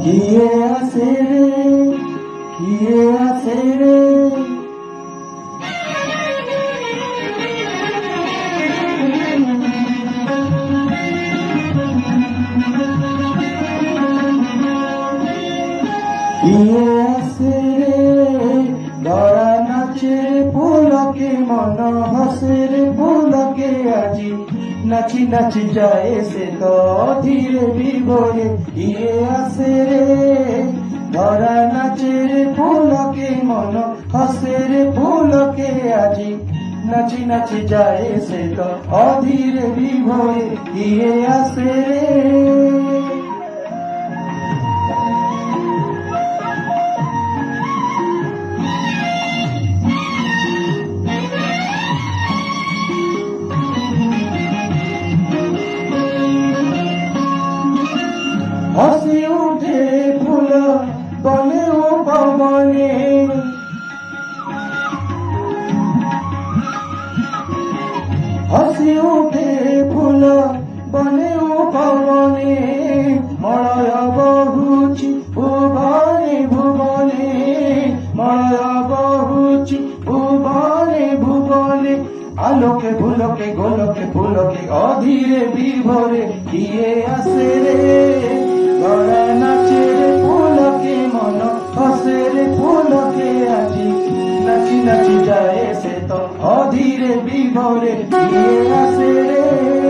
किए आसे रे, किए आसे रे। किए आसे रे गड़ा नाचे पुलके मन हसे रे पुलके आजी नाची नाची जाए से तो धीरे विभोरे। किए आसे रे गड़ा नाचे रे पुलके मन हसे रे पुलके आजी नाची नाची जाए से तो अधीरे विभोरे। किए आसे रे हसी उठे फूल बने ओ पवने। हसी उठे फूल बने ओ पवने मलय बहुची भुवने भुवने मलय बहुची भुवने भुवने आलोके भूलोके गोलोके फूलोके अधीरे विभोरे। किए आसे रे गड़ा नाचे रे पुलके मन हसे रे पुलके आजी नाची नाची जाए से तो अधीरे विभोरे। किए आसे रे।